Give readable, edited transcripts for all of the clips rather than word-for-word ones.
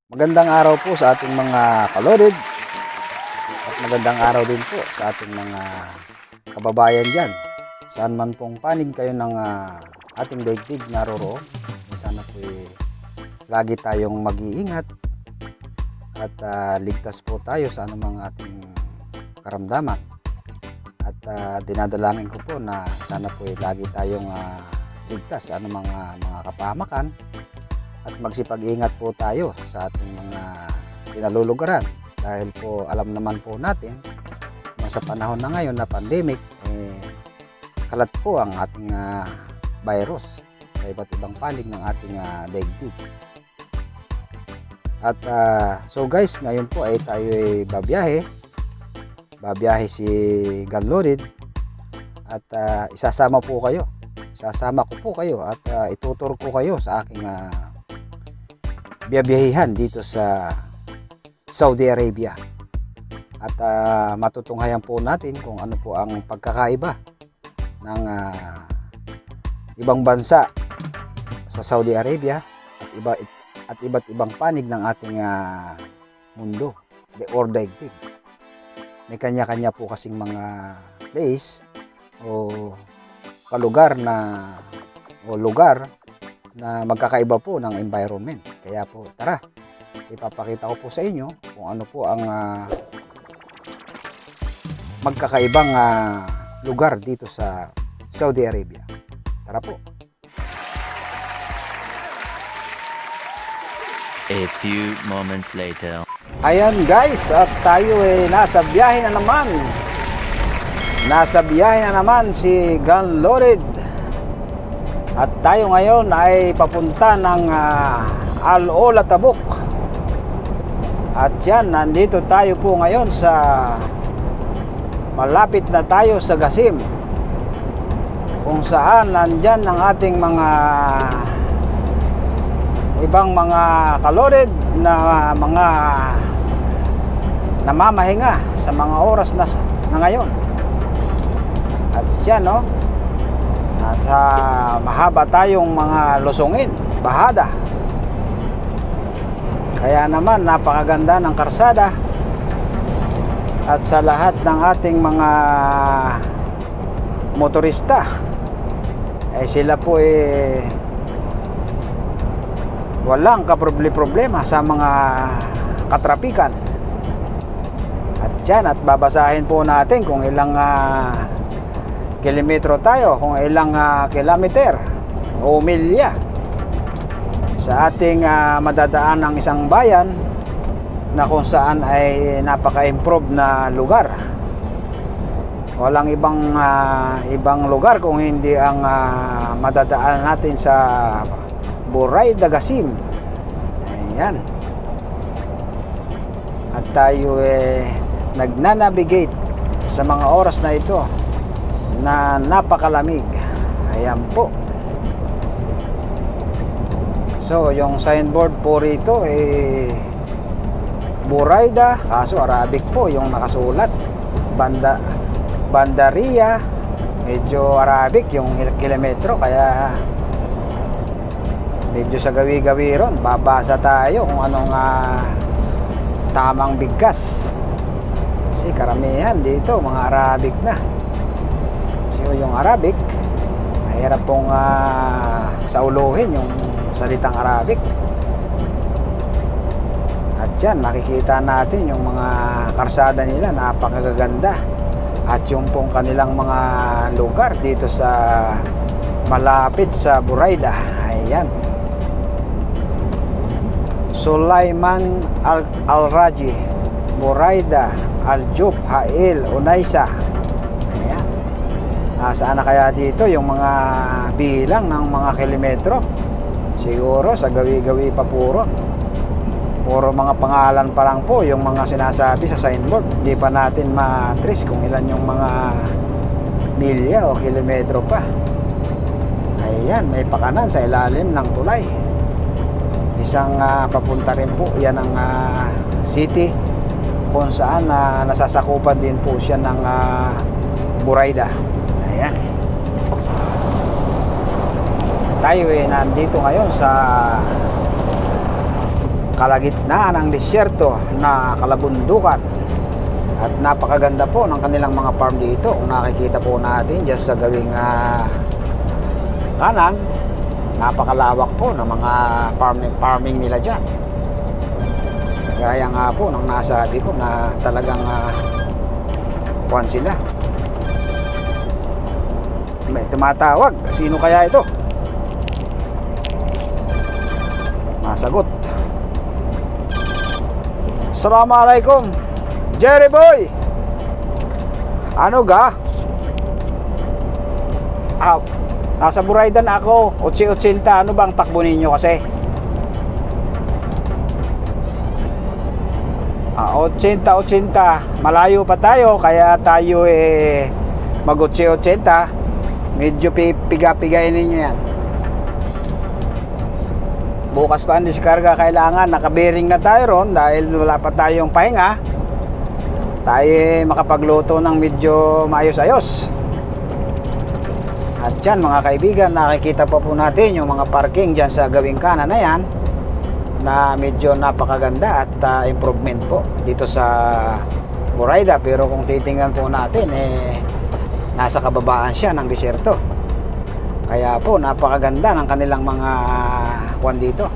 Magandang araw po sa ating mga kalorid at magandang araw din po sa ating mga kababayan dyan. Saan man pong panig kayo ng ating daigdig naroroon. Sana po lagi tayong mag-iingat at ligtas po tayo sa anumang ating karamdaman. At dinadalangin ko po na sana po lagi tayong ligtas sa anumang mga kapahamakan. At magsipag-ingat po tayo sa ating mga kinalulugaran dahil po alam naman po natin na sa panahon na ngayon na pandemic, kalat po ang ating virus sa iba't ibang panig ng ating daigdig. At so guys, ngayon po ay tayo ay babiyahe si Ganlorid at isasama ko po kayo at ituturo ko kayo sa aking biyabiyahihan dito sa Saudi Arabia at matutunghayan po natin kung ano po ang pagkakaiba ng ibang bansa sa Saudi Arabia at iba't ibang panig ng ating mundo or daigdig. May kanya-kanya po kasing mga place o lugar na magkakaiba po ng environment. Kaya po tara, ipapakita ko po sa inyo kung ano po ang magkakaibang lugar dito sa Saudi Arabia. Tara po. A few moments later. Ayan guys, at tayo ay nasa biyahe na naman. Nasa biyahe na naman si Ganlorid. At tayo ngayon ay papunta ng Al-Ola Tabuk. At yan, nandito tayo po ngayon sa malapit na tayo sa Qasim, kung saan nandyan ang ating mga ibang mga kalorid na mga namamahinga sa mga oras na ngayon. At yan at mahaba tayong mga lusungin, bahada. Kaya naman napakaganda ng karsada. At sa lahat ng ating mga motorista sila po walang kaproblema sa mga katrapikan. At dyan, at babasahin po natin kung ilang kilometro tayo, kung ilang kilometer o milya sa ating madadaan ng isang bayan na kung saan ay napaka-improve na lugar. Walang ibang lugar kung hindi ang madadaan natin sa Buraida Qasim. Ayan. At tayo nagnanavigate sa mga oras na ito na napakalamig. Ayan po. So yung signboard po rito Buraida, kaso Arabic po yung nakasulat. Bandaria, medyo Arabic yung kilometro, kaya medyo sa gawi-gawi ron. Babasa tayo kung anong tamang bigkas. Kasi karamihan dito mga Arabic na. So yung Arabic, mahirap pong sauluhin yung salitang Arabic. At yan, makikita natin yung mga karsada nila, napakagaganda. At yung pong kanilang mga lugar dito sa malapit sa Buraida. Ayan. Sulaiman Al-Raji, Buraida, Al-Jub, Hail, Unaysa. Ayan. Nasaan na kaya dito yung mga bilang ng mga kilometro? Siguro sa gawi-gawi pa puro mga pangalan pa lang po yung mga sinasabi sa signboard. Hindi pa natin ma-trace kung ilan yung mga milya o kilometro pa. Ayan, may pakanan sa ilalim ng tulay. Isang papunta rin po yan ang city kung saan nasasakupan din po siya ng Buraida. Ayan. Tayo nandito ngayon sa kalagitnaan ng disyerto na kalabundukan. At napakaganda po ng kanilang mga farm dito. Kung nakikita po natin dyan sa gawing kanan, napakalawak po ng mga farming nila dyan. Gaya nga po ng nasabi ko na talagang kuwan sila. May tumatawag. Sino kaya ito? Masagot. Assalamualaikum, Jerry boy. Ano ga? Nasa Burayda na ako. 80-80. Ano bang takbo ninyo kasi? 80-80. Malayo pa tayo, kaya tayo mag 80-80. Medyo piga-pigain ninyo yan. Bukas pa ang diskarga, kailangan nakabearing na tayo ron dahil wala pa tayong pahinga. Tayo makapagluto ng medyo maayos-ayos. At yan mga kaibigan, nakikita pa po natin yung mga parking dyan sa gawing kanan na yan na medyo napakaganda at improvement po dito sa Burayda. Pero kung titingnan po natin, nasa kababaan siya ng disyerto. Kaya po napakaganda ng kanilang mga kwan dito,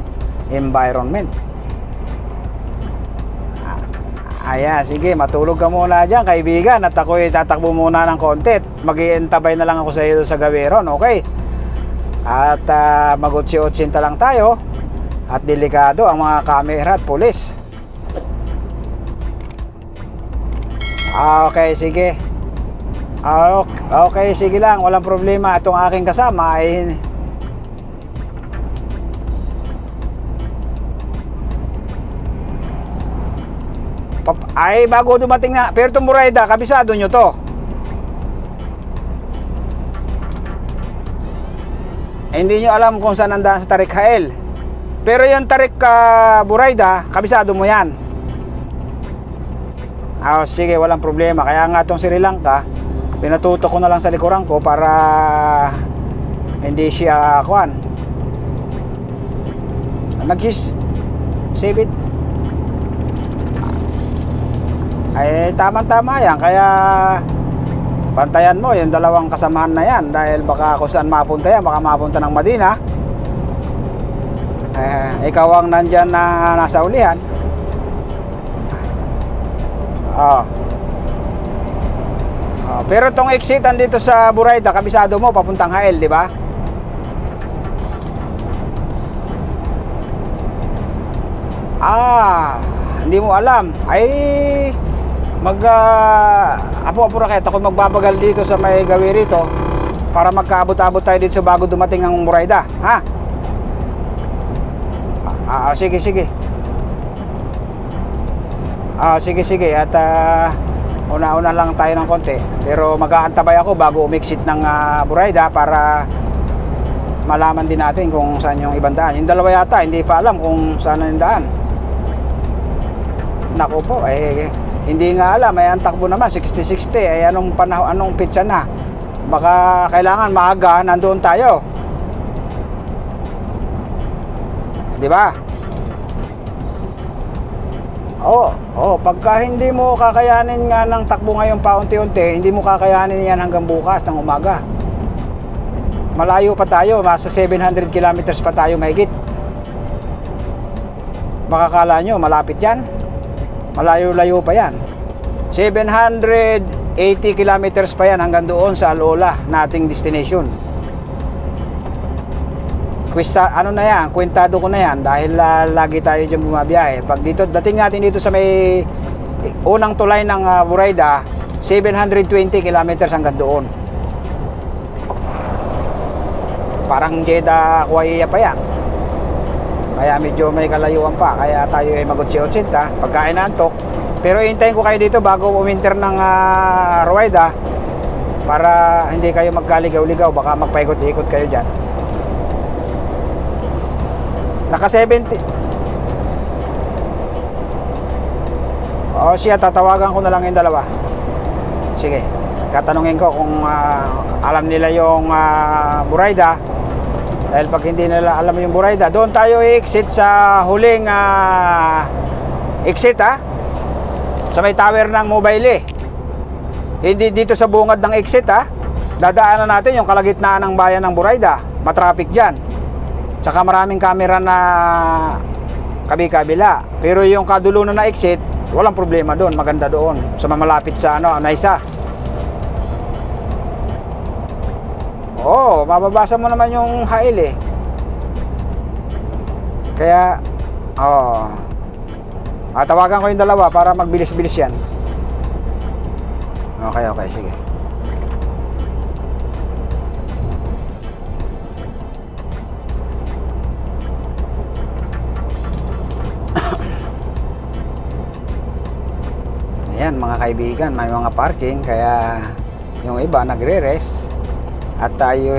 environment. Ayan, sige, matulog ka muna dyan kaibigan at ako'y tatakbo muna ng konti. Mag-iintabay na lang ako sa iyo sa gaweron, okay? At mag-80-80 lang tayo. At delikado ang mga kamera at pulis. Okay, sige. Okay, sige lang, walang problema. Itong aking kasama ay bago dumating na. Pero itong Burayda, kabisado nyo to. Hindi nyo alam kung saan nandaan sa Tarik Hael. Pero yung Tarik Burayda, kabisado mo yan. Sige, walang problema. Kaya nga itong Sri Lanka, pinatuto ko na lang sa likuran ko para hindi siya kuan. Save it. Ay tama-tama yan. Kaya bantayan mo yung dalawang kasamahan na yan dahil baka kung saan mapunta yan, baka mapunta ng Madina. Ikaw ang nandyan na nasa ulihan. Pero itong exitan dito sa Burayda, kabisado mo papuntang Hael, di ba? Hindi mo alam. Ay apura kayo, ako magbabagal dito sa may gawi rito para magkaabot-abot tayo dito bago dumating ang Burayda, ha? Sige sige at una-una lang tayo ng konti, pero mag-aantabay ako bago umiksit ng Burayda para malaman din natin kung saan yung ibang daan. Yung dalawa yata hindi pa alam kung saan yung daan. Naku po, hindi nga alam. Ang takbo naman 60-60. Anong panahon, anong pitsa na? Baka kailangan maaga nandoon tayo, di ba? Pagka hindi mo kakayanin nga ng takbo ngayon paunti-unti, hindi mo kakayanin yan hanggang bukas ng umaga. Malayo pa tayo, masa 700 kilometers pa tayo mahigit. Makakala nyo malapit yan? Malayo-layo pa yan. 780 kilometers pa yan hanggang doon sa Alola, nating destination. Kwentado ko na yan dahil lagi tayo dyan bumabiyahe. Pag dating natin dito sa may unang tulay ng Burayda, 720 kilometers hanggang doon. Parang Jeddah, Kuwaiya pa yan. Kaya medyo may kalayuan pa. Kaya tayo ay mag-80-80 pagkain na antok. Pero hintayin ko kayo dito bago uminter ng Ruwaida para hindi kayo magkaligaw-ligaw. Baka magpaikot-ikot kayo dyan. Naka 70. Siya, tatawagan ko na lang yung dalawa. Sige, katanungin ko kung alam nila yung Burayda. Dahil pag hindi nila alam yung Burayda, doon tayo i-exit sa huling exit sa may tower ng mobile Hindi dito sa bungad ng exit Dadaanan natin yung kalagitnaan ng bayan ng Burayda. Matraffic dyan. Tsaka maraming camera na kabi-kabila. Pero yung kadulunan na exit, walang problema doon. Maganda doon. Sa malapit sa Naisa. Oo, mababasa mo naman yung hail Kaya, tawagan ko yung dalawa para magbilis-bilis yan. Okay, sige. Ayan mga kaibigan, may mga parking kaya yung iba nagre-rest. At tayo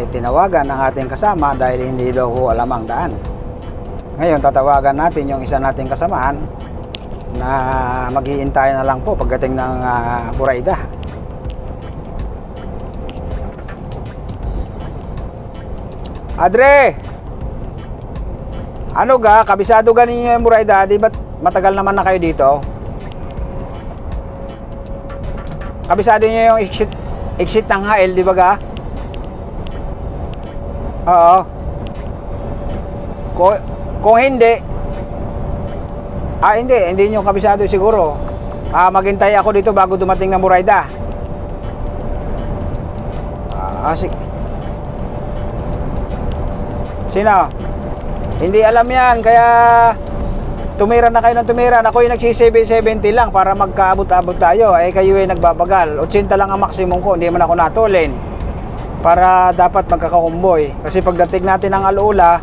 tinawagan ng ating kasama dahil hindi daw alam ang daan. Ngayon tatawagan natin yung isa nating kasamaan na maghihintay na lang po pagdating ng Burayda. Adre! Ano ga? Kabisado ga ninyo yung Burayda? Di ba matagal naman na kayo dito? Kabisado niyo yung exit ng HL, di ba ga? Oo. Kung hindi, hindi nyo kabisado siguro. Maghintay ako dito bago dumating ng Burayda. Sige. Sino? Hindi alam yan, kaya tumira na kayo ng tumira. Ako yung nagsi-770 lang para magkaabot-abot tayo. Kayo ay nagbabagal. 80 lang ang maximum ko, hindi man ako natulin. Para dapat magkakakumboy. Kasi pagdating natin ng Alaula,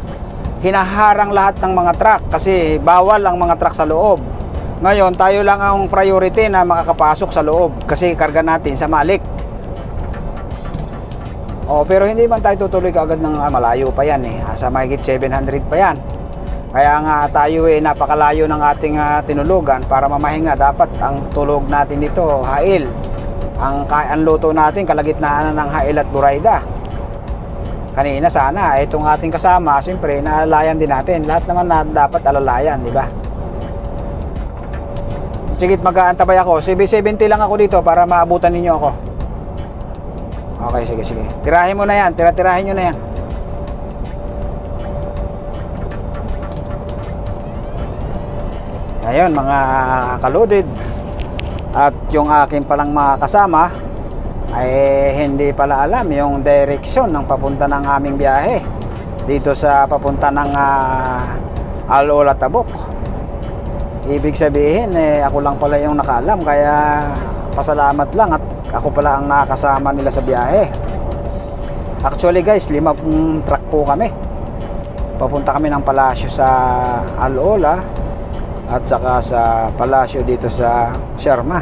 hinaharang lahat ng mga truck kasi bawal ang mga truck sa loob. Ngayon, tayo lang ang priority na makakapasok sa loob kasi karga natin sa Malik. Pero hindi man tayo tutuloy kaagad ng malayo pa yan sa mahigit 700 pa yan. Kaya nga tayo napakalayo ng ating tinulugan para mamahinga. Dapat ang tulog natin dito, hail. Ang luto natin kalagitnaan ng hail at Burayda. Kanina sana itong ating kasama, siyempre naalalayan din natin. Lahat naman na dapat alalayan, di ba? Sige, mag-aantabay ako. CB70 lang ako dito para maabutan ninyo ako. Okay, sige. Tirahin mo na yan, tirahin nyo na yan. Ayun mga kaludid. At yung aking palang mga kasama ay hindi pala alam yung direksyon ng papunta ng aming biyahe dito sa papunta ng Alaula Tabuk. Ibig sabihin ako lang pala yung nakaalam, kaya pasalamat lang at ako pala ang nakasama nila sa biyahe. Actually guys, 5 truck po kami. Papunta kami ng palasyo sa Alaula at saka sa palasyo dito sa Sharma.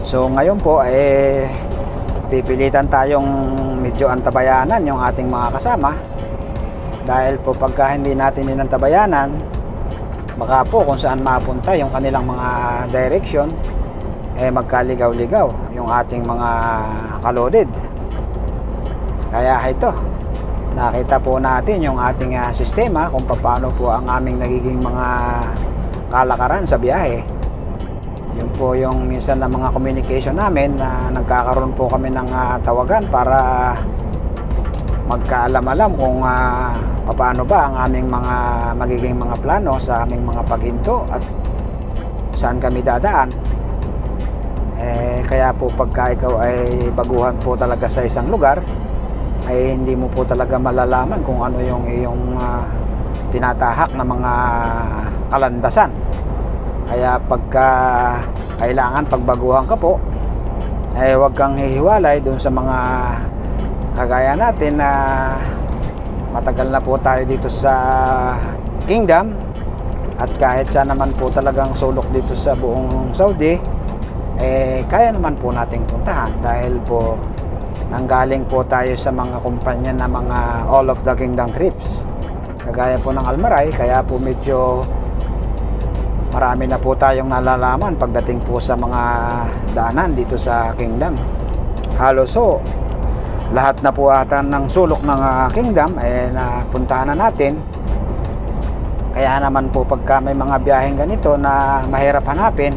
So ngayon po pipilitan tayong medyo antabayanan yung ating mga kasama dahil po pagka hindi natin inantabayanan, baka po kung saan mapunta yung kanilang mga direction magkaligaw-ligaw yung ating mga kalodid. Kaya ito, nakita po natin yung ating sistema kung paano po ang aming nagiging mga kalakaran sa biyahe. Yun po yung minsan na mga communication namin na nagkakaroon po kami ng tawagan para magkaalam-alam kung paano ba ang aming mga magiging mga plano sa aming mga paghinto at saan kami dadaan. Kaya po pagka ikaw ay baguhan po talaga sa isang lugar, ay hindi mo po talaga malalaman kung ano yung iyong tinatahak na mga kalandasan. Kaya pagka kailangan pagbaguhan ka po, huwag kang hihiwalay dun sa mga kagaya natin na matagal na po tayo dito sa Kingdom at kahit saan naman po talagang sulok dito sa buong Saudi, kaya naman po nating puntahan dahil po nanggaling po tayo sa mga kumpanya na mga all of the Kingdom trips kagaya po ng Almaray. Kaya po medyo marami na po tayong nalalaman pagdating po sa mga daanan dito sa Kingdom. Halos lahat na po ata ng sulok ng kingdom napuntahan na natin. Kaya naman po pagka may mga biyaheng ganito na mahirap hanapin,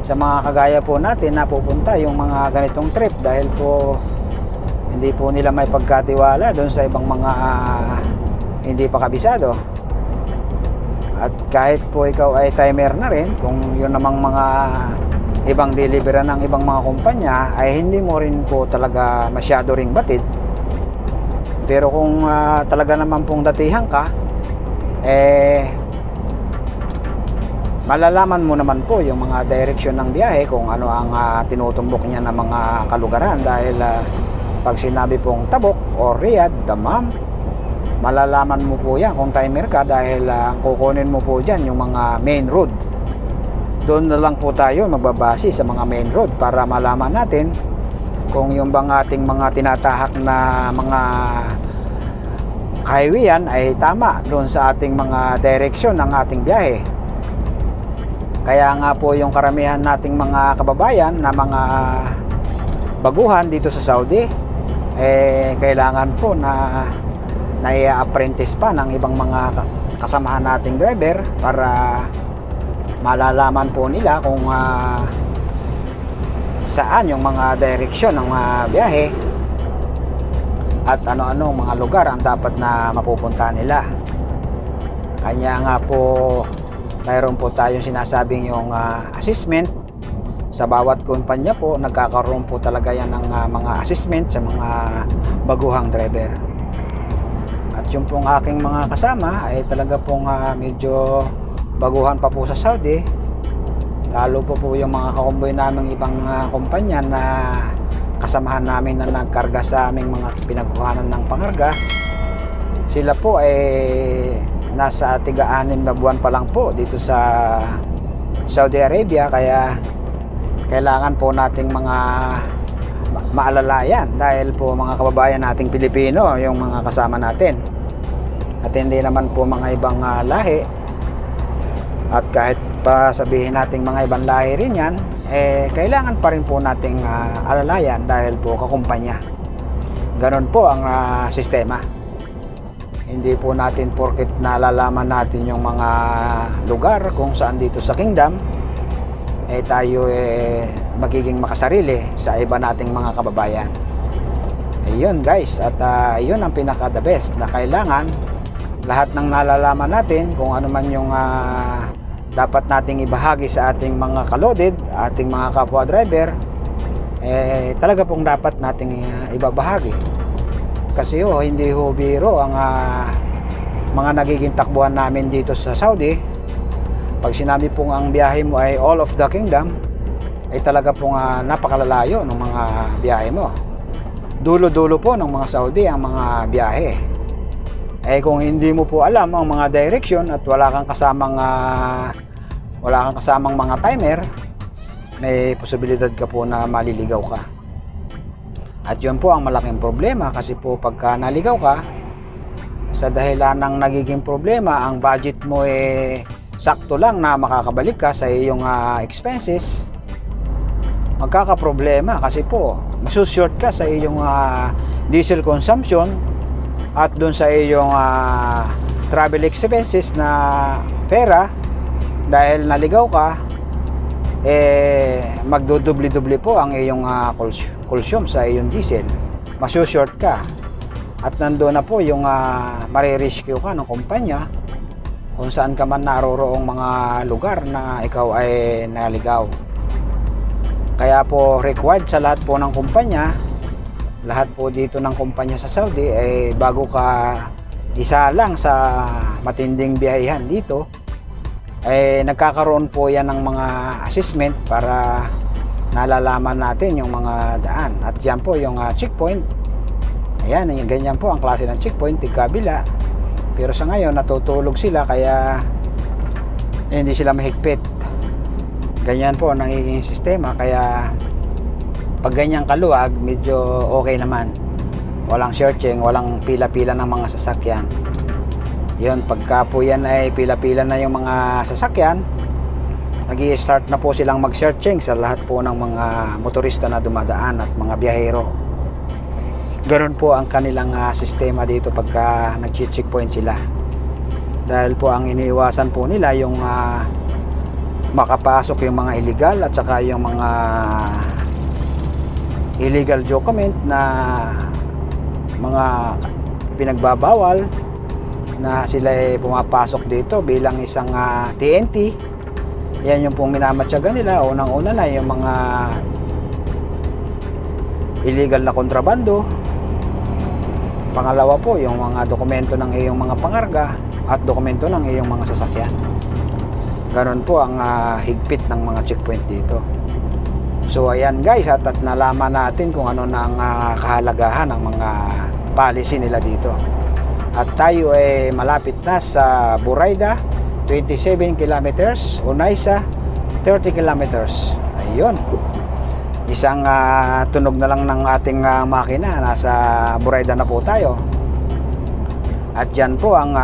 sa mga kagaya po natin na pupunta yung mga ganitong trip, dahil po hindi po nila may pagkatiwala doon sa ibang mga hindi pa kabisado. At kahit po ikaw ay timer na rin, kung yun namang mga ibang delivery ng ibang mga kumpanya, ay hindi mo rin po talaga masyado ring batid. Pero kung talaga naman pong datihan ka, malalaman mo naman po yung mga direksyon ng biyahe, kung ano ang tinutumbok niya ng mga kalugaran. Dahil pag sinabi pong Tabuk o Riyadh, Dammam, malalaman mo po yan kung timer ka, dahil ang kukunin mo po dyan yung mga main road. Doon na lang po tayo magbabase sa mga main road para malaman natin kung yung bang ating mga tinatahak na mga highway yan ay tama doon sa ating mga direksyon ng ating biyahe. Kaya nga po yung karamihan nating mga kababayan na mga baguhan dito sa Saudi, kailangan po na nai-apprentice pa ng ibang mga kasamahan nating driver para malalaman po nila kung saan yung mga direksyon ng mga biyahe at ano-ano mga lugar ang dapat na mapupuntahan nila. Kanya nga po mayroon po tayong sinasabing yung assessment sa bawat kumpanya po. Nagkakaroon po talaga yan ng mga assessment sa mga baguhang driver. At yung pong aking mga kasama ay talaga pong medyo baguhan pa po sa Saudi. Lalo po yung mga kakumboy naming ibang kumpanya na kasamahan namin na nagkarga sa aming mga pinagkuhanan ng pangarga. Sila po ay nasa tiga-6 na buwan pa lang po dito sa Saudi Arabia. Kaya kailangan po nating mga maalalayan, dahil po mga kababayan nating Pilipino yung mga kasama natin, at hindi naman po mga ibang lahi. At kahit pa sabihin nating mga ibang lahi rin yan, kailangan pa rin po nating alalayan dahil po kakumpanya. Ganon po ang sistema. Hindi po natin porket nalalaman natin yung mga lugar kung saan dito sa kingdom, tayo magiging makasarili sa iba nating mga kababayan. Ayun guys, at ayun ang pinaka the best na kailangan lahat ng nalalaman natin, kung ano man yung dapat nating ibahagi sa ating mga kalodid, ating mga kapwa driver, talaga pong dapat nating ibabahagi. Kasi hindi biro ang mga nagiging takbuhan namin dito sa Saudi. Pag sinabi pong ang biyahe mo ay all of the kingdom, ay talaga pong napakalalayo ng mga biyahe mo. Dulo-dulo po ng mga Saudi ang mga biyahe. Kung hindi mo po alam ang mga direction at wala kang kasamang mga timer, may posibilidad ka po na maliligaw ka. At yun po ang malaking problema, kasi po pagka naligaw ka, sa dahilan ng nagiging problema, ang budget mo sakto lang na makakabalik ka sa iyong expenses, magkakaproblema kasi po masusort ka sa iyong diesel consumption at dun sa iyong travel expenses na pera. Dahil naligaw ka, magdudubli-dubli po ang iyong consume sa iyong diesel. Masusort ka at nandoon na po yung marirescue ka ng kumpanya kung saan ka man naroroong mga lugar na ikaw ay naligaw. Kaya po required sa lahat po ng kumpanya, lahat po dito ng kumpanya sa Saudi, bago ka isa lang sa matinding biyahehan dito, nagkakaroon po yan ng mga assessment para nalalaman natin yung mga daan. At yan po yung checkpoint. Ayan, ganyan po ang klase ng checkpoint, tigkabila. Pero sa ngayon natutulog sila, kaya hindi sila mahigpit. Ganyan po ang nagiging sistema. Kaya pag ganyang kaluwag, medyo okay naman. Walang searching, walang pila-pila ng mga sasakyan. Yun, pagka po yan ay pila-pila na yung mga sasakyan, nag-i-start na po silang mag-searching sa lahat po ng mga motorista na dumadaan at mga biyahero. Ganun po ang kanilang sistema dito pagka nag-checkpoint sila. Dahil po ang iniiwasan po nila yung makapasok yung mga illegal at saka yung mga illegal document na mga pinagbabawal na sila ay pumapasok dito bilang isang TNT. Yan yung pong minamatyaga nila. Unang-una na yung mga illegal na kontrabando. Pangalawa po yung mga dokumento ng iyong mga pangarga at dokumento ng iyong mga sasakyan. Ganon po ang higpit ng mga checkpoint dito. So ayan guys, at nalaman natin kung ano na ang kahalagahan ng mga policy nila dito. At tayo ay malapit na sa Burayda, 27 kilometers, Onaisa 30 kilometers. Ayun. Isang tunog na lang ng ating makina, nasa Burayda na po tayo. At dyan po ang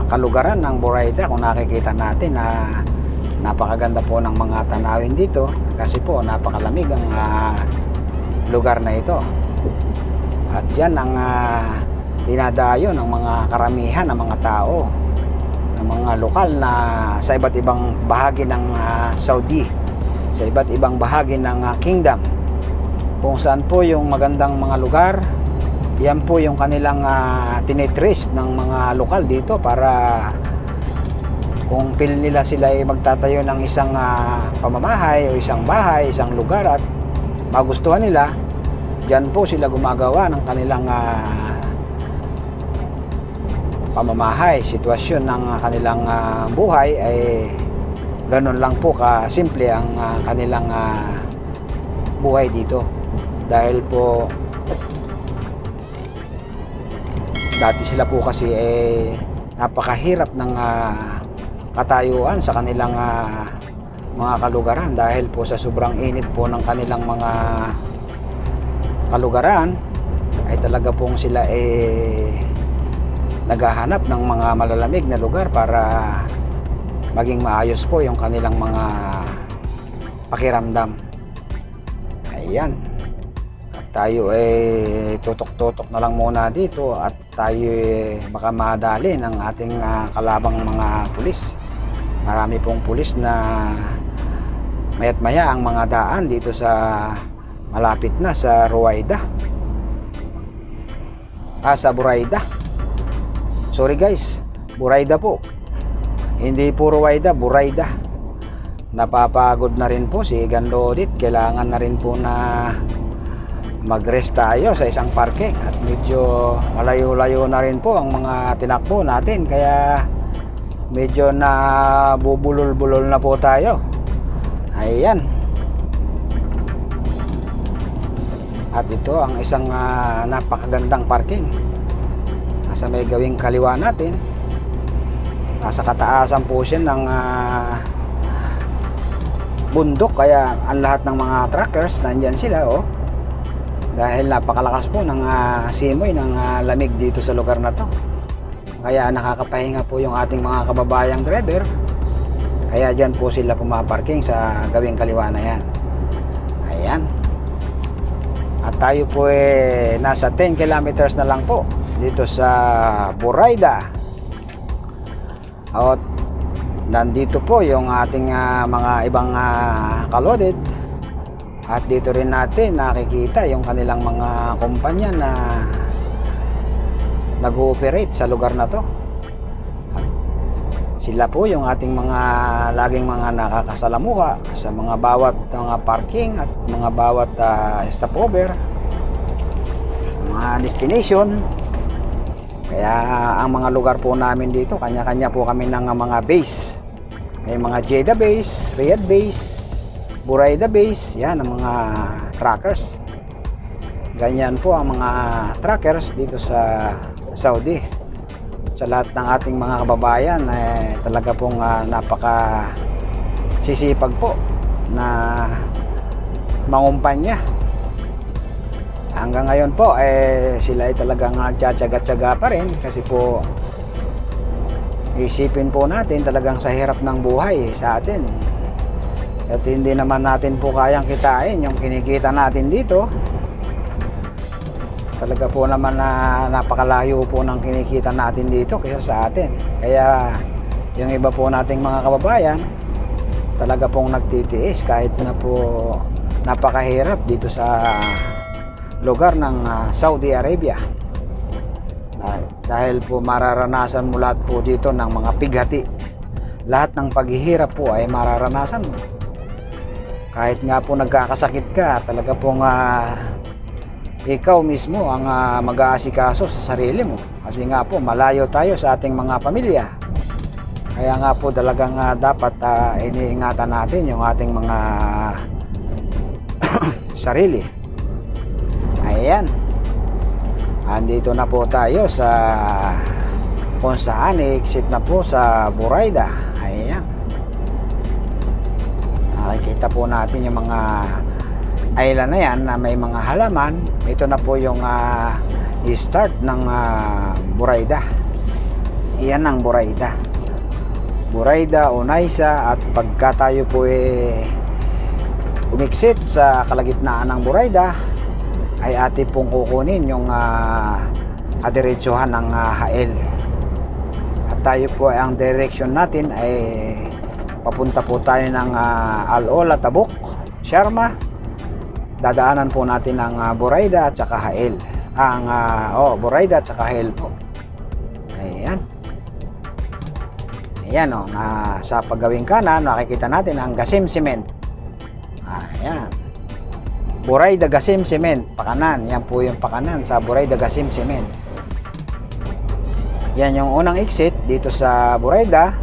kalugaran ng Burayda. Kung nakikita natin na napakaganda po ng mga tanawin dito kasi po napakalamig ang lugar na ito. At dyan ang dinadayo ng mga karamihan ng mga tao, ng mga lokal na sa iba't ibang bahagi ng Saudi, sa iba't ibang bahagi ng kingdom, kung saan po yung magandang mga lugar. Yan po yung kanilang tinitrace ng mga lokal dito para kung feel nila sila ay magtatayo ng isang pamamahay o isang bahay, isang lugar at magustuhan nila, dyan po sila gumagawa ng kanilang pamamahay, sitwasyon ng kanilang buhay ay ganun lang po kasimple ang kanilang buhay dito. Dahil po dati sila po kasi napakahirap ng katayuan sa kanilang mga kalugaran dahil po sa sobrang init po ng kanilang mga kalugaran ay talaga pong sila naghahanap ng mga malalamig na lugar para maging maayos po yung kanilang mga pakiramdam. Ayan. At tayo tutok-tutok na lang muna dito at tayo baka madali ng ating kalabang mga pulis. Marami pong pulis na maya't maya ang mga daan dito sa malapit na sa Ruwaida. Sa Burayda. Sorry guys, Burayda po. Hindi po Ruwaida, Burayda. Napapagod na rin po si Gandodit. Kailangan na rin po na mag-rest tayo sa isang parking at medyo malayo-layo na rin po ang mga tinakbo natin kaya medyo na bubulol-bulol na po tayo. Ayan. At ito ang isang napakagandang parking. Nasa may gawing kaliwa natin. Nasa kataasan po siya ng bundok kaya ang lahat ng mga truckers nandyan sila dahil napakalakas po ng simoy ng lamig dito sa lugar na to. Kaya nakakapahinga po yung ating mga kababayang driver. Kaya dyan po sila pumaparking sa gawing kaliwa na yan. Ayan. At tayo po nasa 10 kilometers na lang po dito sa Burayda. At nandito po yung ating mga ibang kalodid. At dito rin natin nakikita yung kanilang mga kumpanya na nag-ooperate sa lugar na to. Sila po yung ating mga laging mga nakakasalamuha sa mga bawat mga parking at mga bawat stopover, mga destination. Kaya ang mga lugar po namin dito, kanya-kanya po kami ng mga base. May mga Jeddah base, Riyadh base, Burayda base, yan ang mga truckers. Ganyan po ang mga truckers dito sa Saudi. Sa lahat ng ating mga kababayan talaga pong napaka sisipag po na mangumpanya. Hanggang ngayon po sila ay talagang nagtsatsaga-tsaga pa rin kasi po isipin po natin talagang sa hirap ng buhay sa atin. At hindi naman natin po kayang kitain yung kinikita natin dito. Talaga po naman na napakalayo po ng kinikita natin dito kaysa sa atin. Kaya yung iba po nating mga kababayan, talaga pong nagtitiis kahit na po napakahirap dito sa lugar ng Saudi Arabia. Dahil po mararanasan mo lahat po dito ng mga pighati. Lahat ng paghihirap po ay mararanasan mo. Kahit nga po nagkakasakit ka, talaga pong ikaw mismo ang mag-aasikaso sa sarili mo. Kasi nga po malayo tayo sa ating mga pamilya. Kaya nga po talagang dapat iniingatan natin yung ating mga sarili. Ayan. Andito na po tayo sa kung saan exit na po sa Buraida. Ayan. Nakikita po natin yung mga island na yan na may mga halaman. Ito na po yung start ng Buraida. Iyan ang Buraida. Buraida, Unaysa, at pagka tayo po umiksit sa kalagitnaan ng Buraida ay atin pong kukunin yung kadiretsuhan ng Hael. At tayo po ang direction natin ay papunta po tayo ng Al-Ola, Tabuk, Sharma. Dadaanan po natin ang Buraida at saka Hael. Buraida at saka Hael po. Ayan. Ayan o, sa paggawing kanan nakikita natin ang Gasim Cement. Ayan. Buraida Gasim Cement, pakanan. Yan po yung pakanan sa Buraida Gasim Cement. Yan yung unang exit dito sa Buraida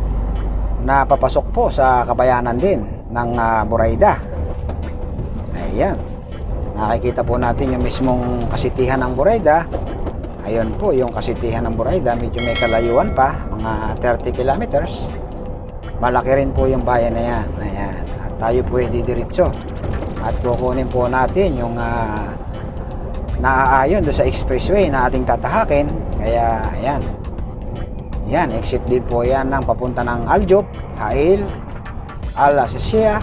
na papasok po sa kabayanan din ng Buraida. Ayan. Nakikita po natin yung mismong kasitihan ng Buraida. Ayun po yung kasitihan ng Buraida. Medyo may kalayuan pa, mga 30 kilometers. Malaki rin po yung bayan na yan. Ayan. At tayo po didiretso. At kukunin po natin yung naaayon doon sa expressway na ating tatahakin. Kaya ayan. Yan, exit din po yan ng papunta ng Aljub, Hail, Al-Asisya.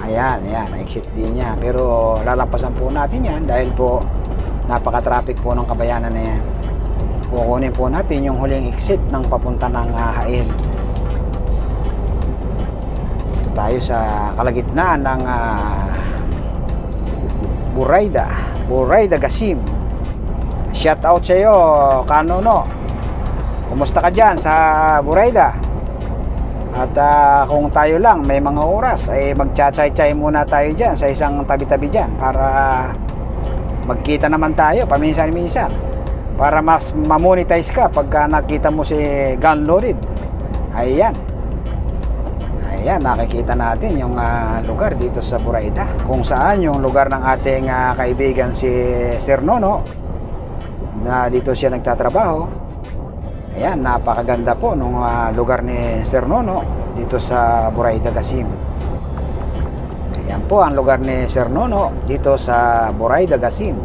Ayan, exit din niya. Pero lalampasan po natin yan dahil po napaka-traffic po ng kabayanan na yan. Kukunin po natin yung huling exit ng papunta ng Hail. Dito tayo sa kalagitnaan ng Buraida Gasim. Shout out sa iyo, Kanono. Kumusta ka dyan sa Buraida? At kung tayo lang may mga oras ay magchat-chay muna tayo dyan sa isang tabi-tabi dyan para magkita naman tayo paminsan-minsan para mas mamonetize ka pagka nakita mo si Gun Loaded. Ayan, nakikita natin yung lugar dito sa Buraida, kung saan yung lugar ng ating kaibigan si Sir Nono na dito siya nagtatrabaho. Ayan, napakaganda po nung lugar ni Sir Nono dito sa Buraida Gasim. Ayan po ang lugar ni Sir Nono dito sa Buraida Gasim.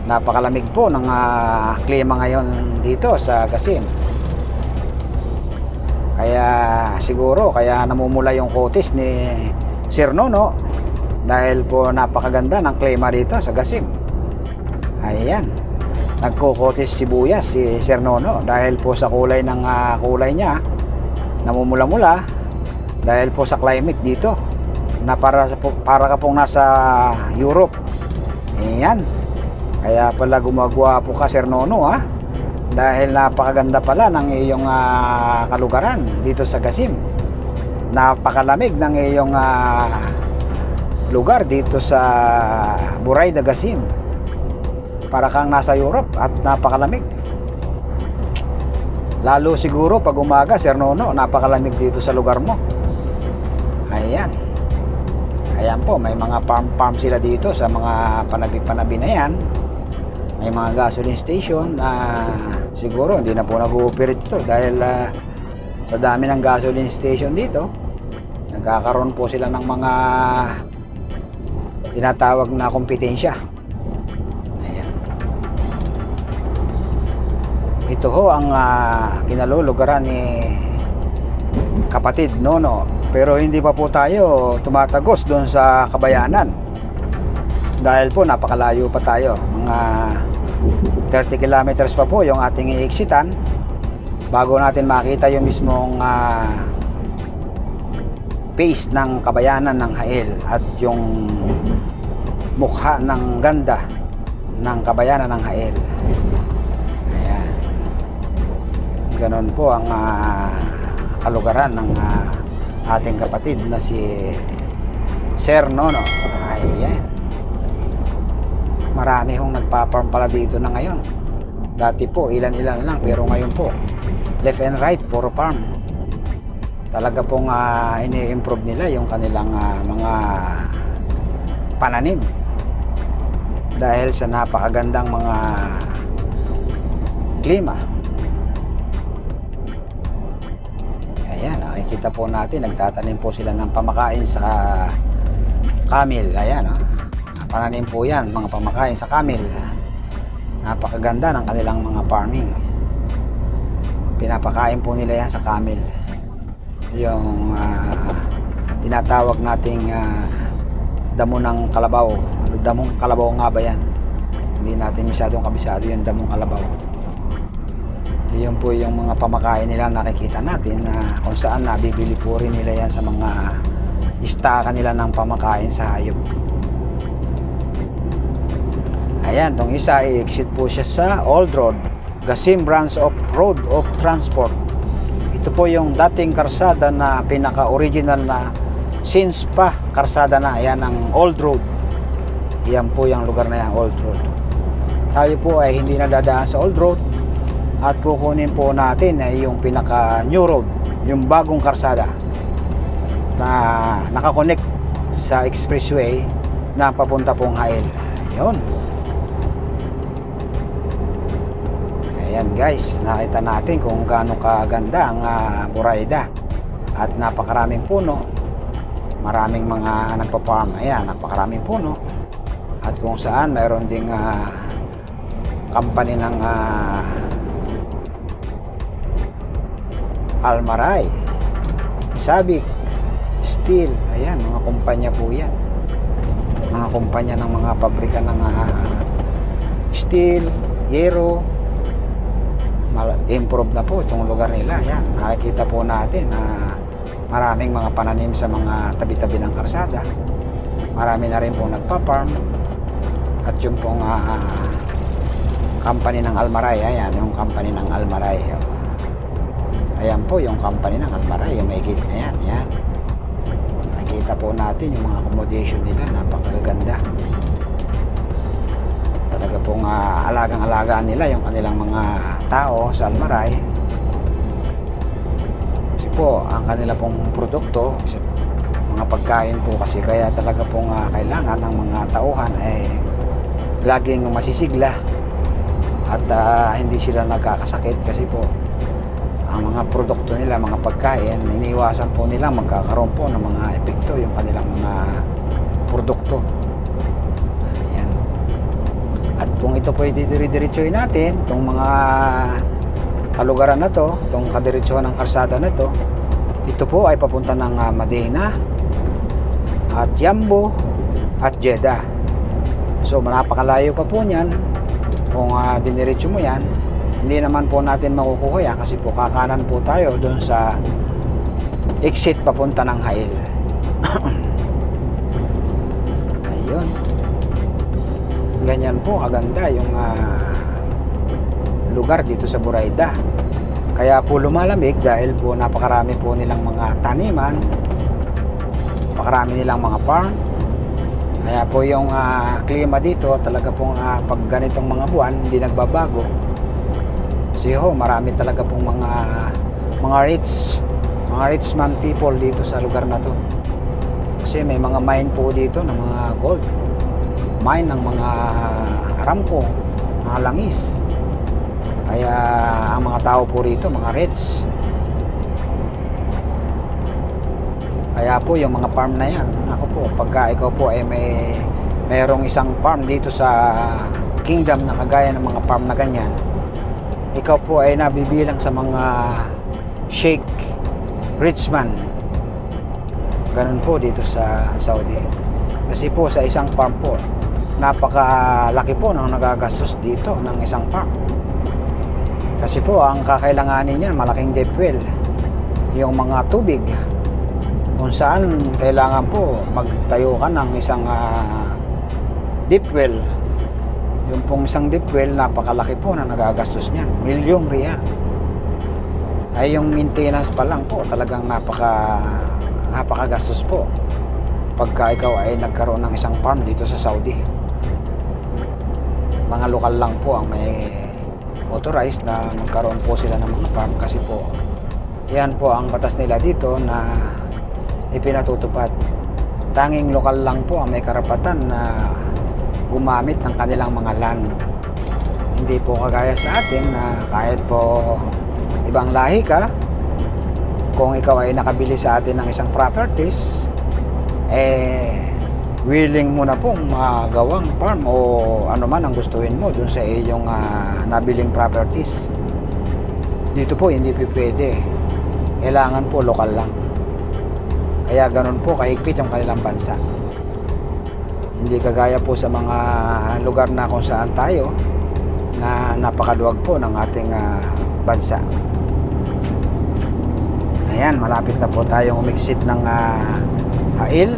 Napakalamig po ng klima ngayon dito sa Gasim. Kaya siguro kaya namumula yung kutis ni Sir Nono dahil po napakaganda ng klima dito sa Gasim. Ayan. Nagkukutis sibuyas si Sir Nono dahil po sa kulay ng kulay niya, namumula-mula dahil po sa climate dito na para ka pong nasa Europe. Ayan. Kaya pala gumagawa po ka, Sir Nono, dahil napakaganda pala ng iyong kalugaran dito sa Gasim. Napakalamig ng iyong lugar dito sa Buraida Gasim. Para kang nasa Europe at napakalamig. Lalo siguro pag umaga, Sir Nono, napakalamig dito sa lugar mo. Ayan. Ayan po, may mga farm sila dito sa mga panabi-panabi na yan. May mga gasoline station na siguro hindi na po nag-ooperate ito dahil sa dami ng gasoline station dito, nagkakaroon po sila ng mga tinatawag na kompetensya. Ito ho ang kinalulugaran ni kapatid Nono, pero hindi pa po tayo tumatagos doon sa kabayanan. Dahil po napakalayo pa tayo, mga 30 kilometers pa po yung ating iiksitan bago natin makita yung mismong face ng kabayanan ng Hail at yung mukha ng ganda ng kabayanan ng Hail. Ayan. Ganon po ang kalugaran ng ating kapatid na si Sir Nono. Ayan. Marami hong nagpa-farm pala dito na ngayon. Dati po ilan-ilan lang, pero ngayon po left and right puro farm. Talaga pong ini-improve nila yung kanilang mga pananim dahil sa napakagandang mga klima. Ayan, nakikita po natin nagtatanim po sila ng pamakain sa camel. Ayan, pananim po yan, mga pamakain sa camel. Napakaganda ng kanilang mga farming. Pinapakain po nila yan sa camel. Yung tinatawag nating damo ng kalabaw. Damong kalabaw nga ba yan? Hindi natin masyadong kabisado yung damong kalabaw. Yun po yung mga pamakain nila nakikita natin na kung saan nabibili po rin nila yan sa mga istaka nila ng pamakain sa hayop. Ayan, tong isa i-exit po siya sa Old Road, Gasim Branch of Road of Transport. Ito po yung dating karsada na pinaka-original na since pa karsada na. Ayan ang Old Road. Yan po yung lugar na yan, Old Road. Tayo po ay hindi nadadaan sa Old Road at kukunin po natin ay yung pinaka-new road, yung bagong karsada na nakakonect sa expressway na papunta pong Hail. Yun. Ayan guys, nakita natin kung gaano kaganda ang Buraida at napakaraming puno, maraming mga nagpa-farm. Ayan, napakaraming puno at kung saan mayroon ding company ng Almaray, Sabic, Steel. Ayan, mga kumpanya po yan, mga kumpanya ng mga pabrika ng steel, yero. Improve na po itong lugar nila. Yan, nakikita po natin na maraming mga pananim sa mga tabi-tabi ng karsada. Marami na rin po nagpa-farm. At yung pong company ng Almaray. Ayan, yung company ng Almaray. Ayan po yung company ng Almaray, yung may gate na yan. Ayan. Nakikita po natin yung mga accommodation nila, napakaganda. Talaga pong alagang-alagaan nila yung kanilang mga tao sa Almaray. Kasi po ang kanila pong produkto, mga pagkain po, kasi kaya talaga pong kailangan ng mga tauhan ay laging masisigla at hindi sila nagkakasakit, kasi po ang mga produkto nila, mga pagkain, iniiwasan po nila magkakaroon po ng mga epekto yung kanilang mga produkto. At kung ito po ididiri-diretsuhin natin, itong mga kalugaran na to, itong kadiretsuhan ng karsada na to, ito po ay papunta ng Medina at Yambo at Jeddah. So napakalayo pa po niyan. Kung diniretso mo yan, hindi naman po natin makukuha yan kasi po kakanan po tayo doon sa exit papunta ng Hail. Ayun. Ganyan po kaganda yung lugar dito sa Buraida. Kaya po lumalamig dahil po napakarami po nilang mga taniman, napakarami nilang mga farm. Kaya po yung klima dito talaga pong pag ganitong mga buwan hindi nagbabago. Kasi marami talaga pong mga rich man people dito sa lugar na to. Kasi may mga mine po dito ng mga gold, mine ng mga Aramco, mga langis. Kaya ang mga tao po rito, mga rich. Kaya po yung mga farm na yan, ako po, pagka ikaw po ay mayroong isang farm dito sa kingdom na kagaya ng mga farm na ganyan, ikaw po ay nabibilang sa mga sheikh, rich man. Ganun po dito sa Saudi. Kasi po sa isang farm po, napakalaki po ng nagagastos dito ng isang farm. Kasi po ang kakailanganin niyan malaking deep well, yung mga tubig kung saan kailangan po magtayo ka ng isang deep well. Yung pong isang deep well, napakalaki po na nagagastos niyan, milyong riyal. Ay yung maintenance pa lang po talagang napakagastos po pagka ikaw ay nagkaroon ng isang farm dito sa Saudi. Mga lokal lang po ang may authorized na magkaroon po sila ng mga farm, kasi po yan po ang batas nila dito na ipinatutupad. Tanging lokal lang po ang may karapatan na gumamit ng kanilang mga land. Hindi po kagaya sa atin na kahit po ibang lahi ka, kung ikaw ay nakabili sa atin ng isang properties, willing mo na pong magawang farm o ano man ang gustuhin mo dun sa iyong nabiling properties. Dito po hindi pwede, kailangan po lokal lang. Kaya ganun po kahigpit yung kanilang bansa. Hindi kagaya po sa mga lugar na kung saan tayo na napakaluwag po ng ating bansa. Ayan, malapit na po tayong umiksit ng Hail.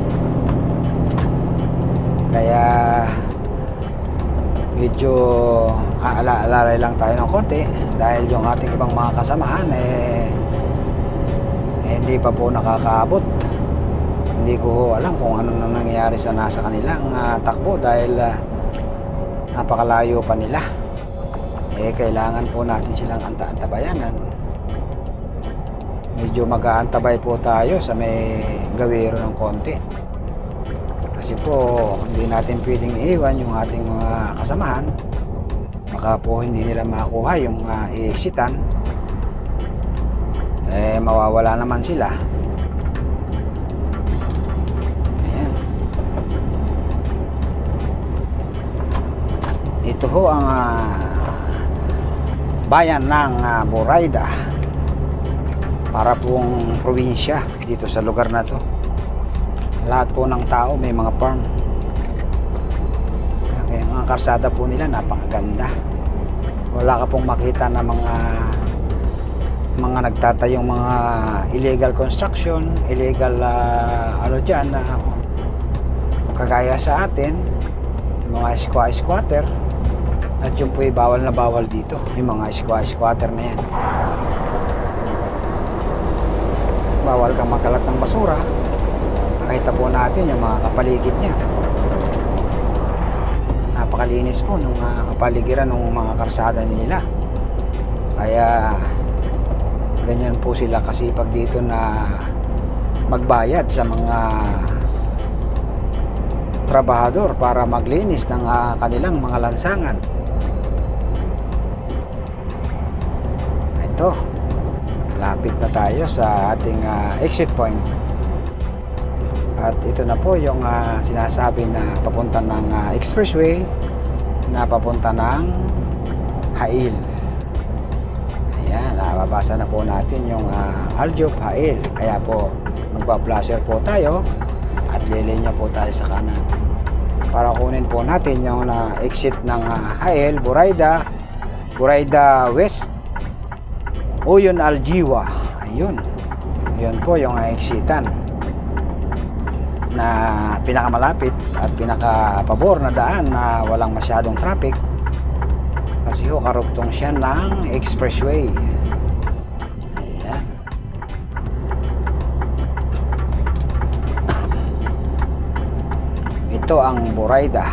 Kaya medyo aalalay lang tayo ng konti dahil yung ating ibang mga kasamahan hindi pa po nakakaabot. Hindi ko alam kung ano nang nangyayari sa nasa kanilang takbo dahil napakalayo pa nila. Kailangan po natin silang antabayanan. Medyo mag-aantabay po tayo sa may gawiro ng konti. Kasi po hindi natin pwedeng iiwan yung ating mga kasamahan. Baka po hindi nila makuha yung iiksitan. Mawawala naman sila. Ayan. Ito ho ang bayan ng Buraida, para pong probinsya dito sa lugar na to. Lahat po ng tao may mga farm. Kaya mga karsada po nila napakaganda. Wala ka pong makita na mga nagtatayong mga illegal construction, illegal ano dyan kagaya sa atin, mga squatter. At yung po ay bawal na bawal dito, yung mga squatter na yan. Bawal kang magkalat ng basura. Nakita po natin yung mga kapaligid niya. Napakalinis po ng kapaligiran ng mga karsada nila. Kaya ganyan po sila kasipag dito na magbayad sa mga trabahador para maglinis ng kanilang mga lansangan. Ito, lapit na tayo sa ating exit point. At ito na po yung sinasabi na papunta ng expressway na papunta ng Hail. Ayan, nababasa na po natin yung Aljub Hail. Kaya po magpa-flasher po tayo at lilinya po tayo sa kanan para kunin po natin yung exit ng Hail, Buraida West, Uyun Aljiwa. Ayun, yun po yung exitan na pinakamalapit at pinakapabor na daan na walang masyadong traffic, kasi ho karugtong siya ng expressway. Ayan. Ito ang Buraida.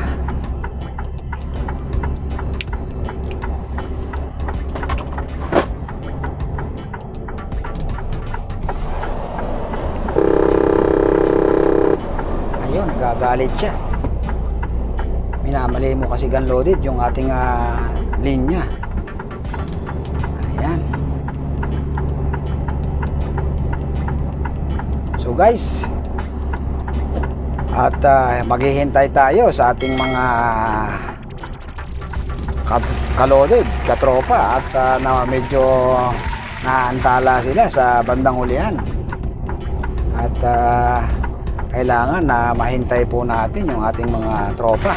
Nagagalit siya. Minamali mo kasi gunloaded yung ating linya. Ayan. So guys, at maghihintay tayo sa ating mga kaloded, katropa, at na medyo naantala sila sa bandang hulihan. At kailangan na mahintay po natin yung ating mga tropa.